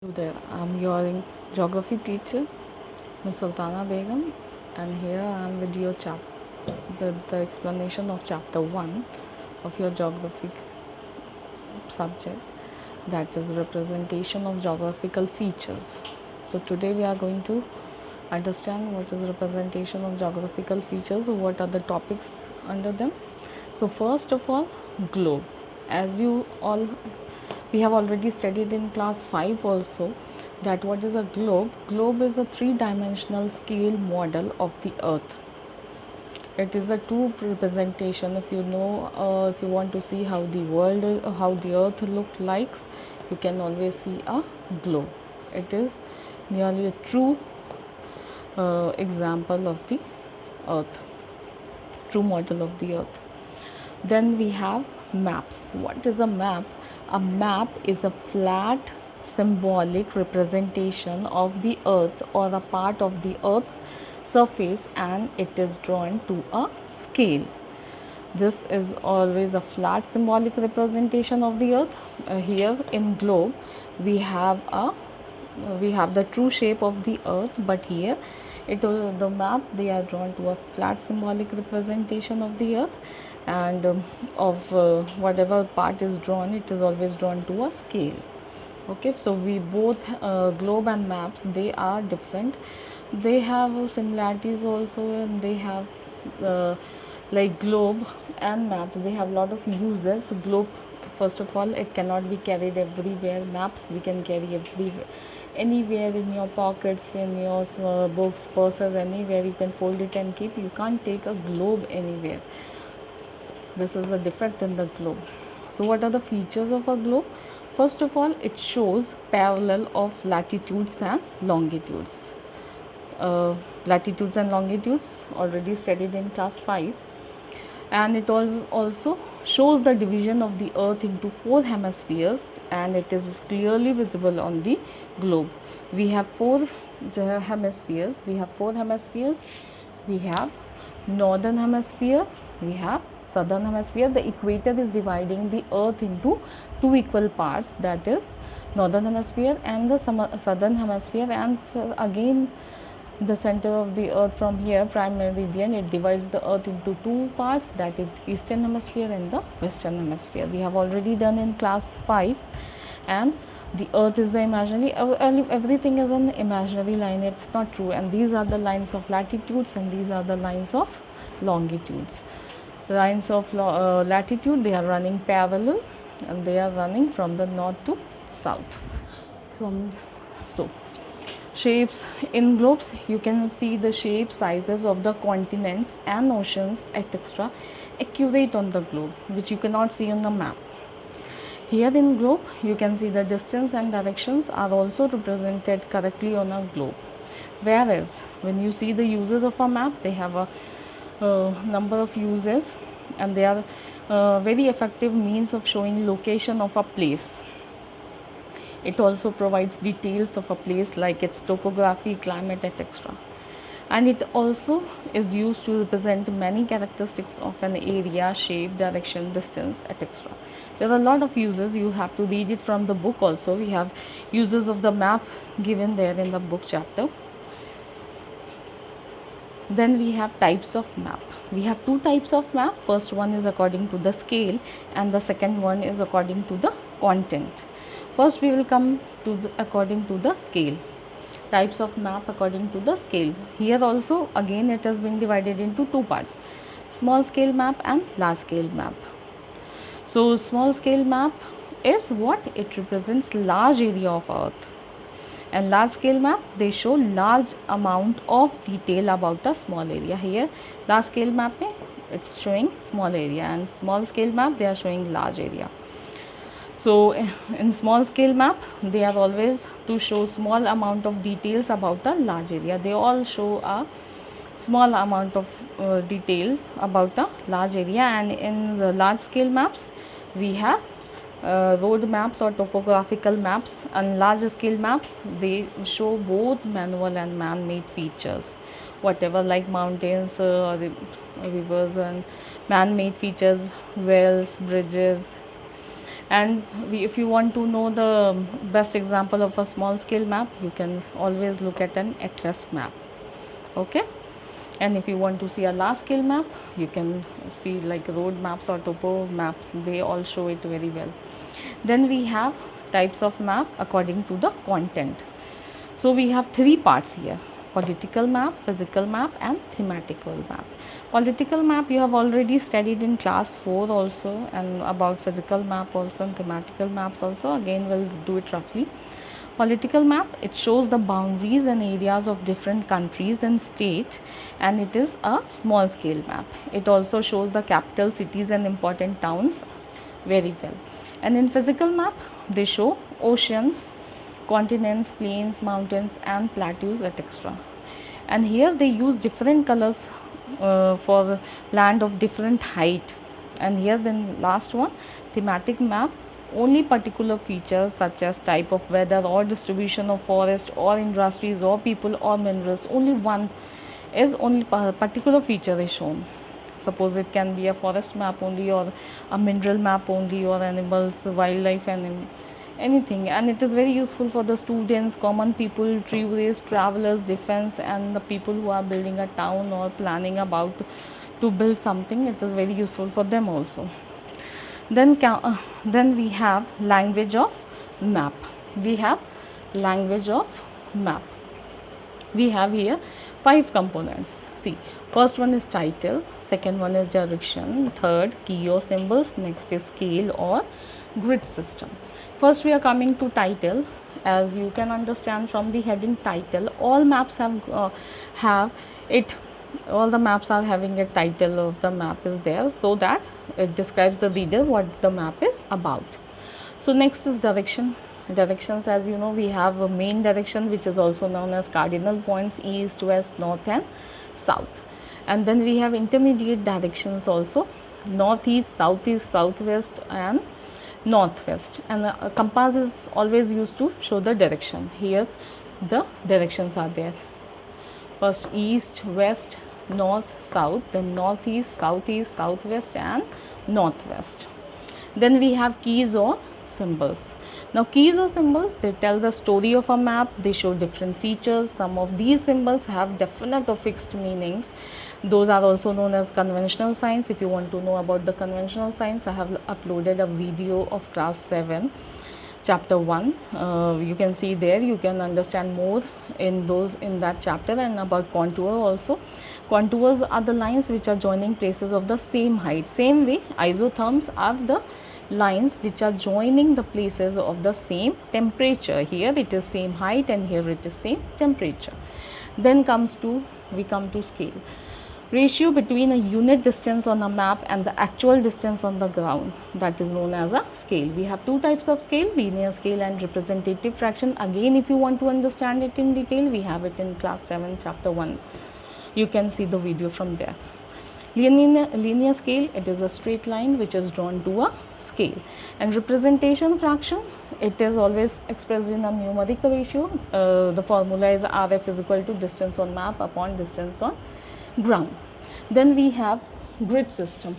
There, I'm your geography teacher, Ms. Sultana Begum, and here I am with your the explanation of chapter 1 of your geography subject, that is representation of geographical features. So today we are going to understand what is representation of geographical features, what are the topics under them. So first of all, globe. As you all we have already studied in class 5 also, that what is a globe is a three-dimensional scale model of the earth. It is a true representation. If you know, if you want to see how the world, how the earth looked like, you can always see a globe. It is nearly a true example of the earth, true model of the earth. Then we have maps. What is a map? A map is a flat symbolic representation of the earth or a part of the earth's surface, and it is drawn to a scale. This is always a flat symbolic representation of the earth. Here in globe we have the true shape of the earth, but here the map, they are drawn to a flat symbolic representation of the earth, and of whatever part is drawn, it is always drawn to a scale. Okay, so we both globe and maps, they are different. They have similarities also, and they have like globe and maps, they have a lot of uses. Globe, first of all, it cannot be carried everywhere. Maps we can carry everywhere, anywhere, in your pockets, in your books, purses, anywhere you can fold it and keep. You can't take a globe anywhere. This is a defect in the globe. So what are the features of a globe? First of all, it shows parallel of latitudes and longitudes. Latitudes and longitudes already studied in class 5, and it also shows the division of the earth into 4 hemispheres, and it is clearly visible on the globe. We have 4 hemispheres. We have northern hemisphere, we have southern hemisphere. The equator is dividing the earth into 2 equal parts, that is northern hemisphere and the southern hemisphere, and again the center of the earth from here, prime meridian, it divides the earth into 2 parts, that is eastern hemisphere and the western hemisphere. We have already done in class 5. And the earth is the imaginary, everything is an imaginary line, it's not true. And these are the lines of latitudes, and these are the lines of longitudes. Lines of latitude, they are running parallel, and they are running from the north to south. So shapes in globes, you can see the shape, sizes of the continents and oceans, etc., accurate on the globe, which you cannot see on the map. Here in globe, you can see the distance and directions are also represented correctly on a globe. Whereas when you see the uses of a map, they have a number of uses, and they are very effective means of showing location of a place. It also provides details of a place like its topography, climate, etc. And it also is used to represent many characteristics of an area, shape, direction, distance, etc. There are a lot of uses. You have to read it from the book also. We have uses of the map given there in the book chapter. Then we have types of map. We have 2 types of map. First one is according to the scale, and the second one is according to the content. First we will come to according to the scale. Types of map according to the scale. Here also again it has been divided into 2 parts: small scale map and large scale map. So small scale map is what? It represents large area of earth, and large scale map, they show large amount of detail about a small area. Here large scale map it's showing small area, and small scale map, they are showing large area. So in small scale map, they are always to show small amount of details about a large area. They all show a small amount of detail about a large area. And in the large scale maps, we have road maps or topographical maps, and large scale maps, they show both manual and man-made features, whatever like mountains, rivers, and man-made features, wells, bridges, And if you want to know the best example of a small scale map, you can always look at an atlas map. Okay, and if you want to see a large scale map, you can see like road maps or topo maps, they all show it very well. Then we have types of map according to the content. So we have three parts here: political map, physical map, and thematical map. Political map you have already studied in class 4 also, and about physical map also, and thematical maps also. Again, we'll do it roughly. Political map, it shows the boundaries and areas of different countries and states, and it is a small scale map. It also shows the capital cities and important towns very well. And in physical map, they show oceans, continents, plains, mountains, and plateaus, etc. And here they use different colors for land of different height. And here then last one, thematic map, only particular features such as type of weather or distribution of forest or industries or people or minerals, only one is only particular feature is shown. Suppose it can be a forest map only, or a mineral map only, or animals, wildlife, and anything. And it is very useful for the students, common people, tourists, travelers, defense, and the people who are building a town or planning about to build something. It is very useful for them also. Then we have language of map. We have language of map. We have here 5 components. See, first one is title, second one is direction, third key or symbols, next is scale or grid system. First we are coming to title. As you can understand from the heading title, all maps have it. All the maps are having a title of the map is there, so that it describes the reader what the map is about. So next is direction. Directions, as you know, we have a main direction which is also known as cardinal points: east, west, north, and south. And then we have intermediate directions also: northeast, southeast, southwest, and northwest. And a compass is always used to show the direction. Here the directions are there: first east, west, north, south, then northeast, southeast, southwest, and northwest. Then we have keys or symbols. Now keys or symbols, they tell the story of a map. They show different features. Some of these symbols have definite or fixed meanings. Those are also known as conventional signs. If you want to know about the conventional signs, I have uploaded a video of class 7 chapter 1. You can see there, you can understand more in that chapter. And about contour also. Contours are the lines which are joining places of the same height. Same way, isotherms are the lines which are joining the places of the same temperature. Here it is same height, and here it is same temperature. Then we come to scale. Ratio between a unit distance on a map and the actual distance on the ground, that is known as a scale. We have 2 types of scale: linear scale and representative fraction. Again, if you want to understand it in detail, we have it in class 7 chapter 1. You can see the video from there. Linear scale, it is a straight line which is drawn to a scale. And representation fraction, it is always expressed in a numeric ratio. The formula is RF is equal to distance on map upon distance on ground. Then we have grid system.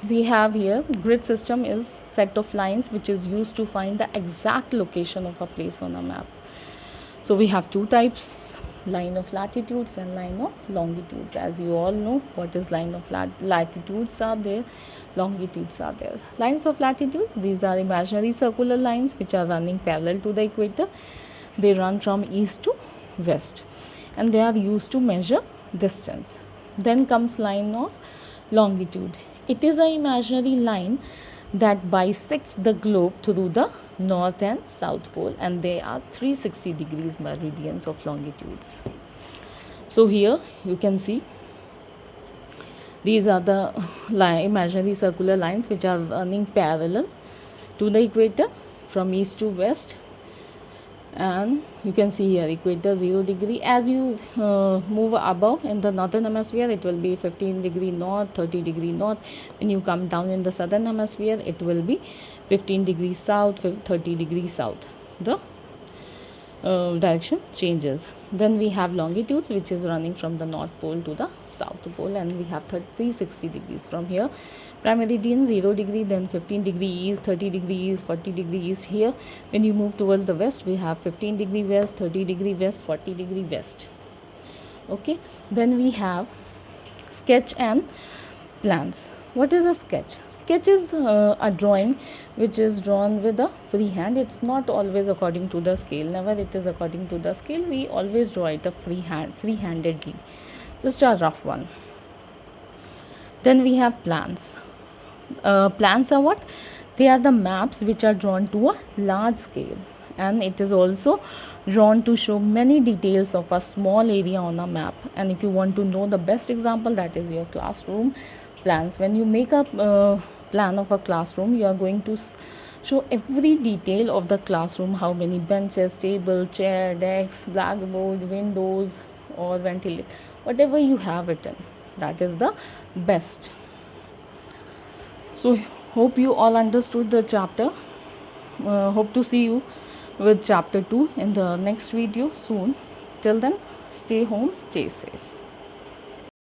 We have here, grid system is set of lines which is used to find the exact location of a place on a map. So we have 2 types: line of latitudes and line of longitudes. As you all know, what is line of latitudes are there, longitudes are there. Lines of latitudes, these are imaginary circular lines which are running parallel to the equator. They run from east to west, and they are used to measure distance. Then comes line of longitude. It is an imaginary line that bisects the globe through the north and south pole, and they are 360 degrees meridians of longitudes. So here you can see these are the imaginary circular lines which are running parallel to the equator from east to west. And you can see here equator 0 degree. As you move above in the northern hemisphere, it will be 15 degree north, 30 degree north. When you come down in the southern hemisphere, it will be 15 degrees south, 30 degrees south. The direction changes. Then we have longitudes, which is running from the north pole to the south pole, and we have 360 degrees from here. Meridian 0 degree, then 15 degrees, 30 degrees, 40 degrees. Here when you move towards the west, we have 15 degree west, 30 degree west, 40 degree west. Okay, then we have sketch and plans. What is a sketch? Sketch is a drawing which is drawn with a free hand. It's not always according to the scale. Never it is according to the scale. We always draw it a free-handedly, just a rough one. Then we have plans. Plans are what? They are the maps which are drawn to a large scale, and it is also drawn to show many details of a small area on a map. And if you want to know the best example, that is your classroom plans. When you make a plan of a classroom, you are going to show every detail of the classroom, how many benches, table, chair, desks, blackboard, windows or ventilator, whatever you have written, that is the best. So hope you all understood the chapter. Hope to see you with chapter 2 in the next video soon. Till then, stay home, stay safe.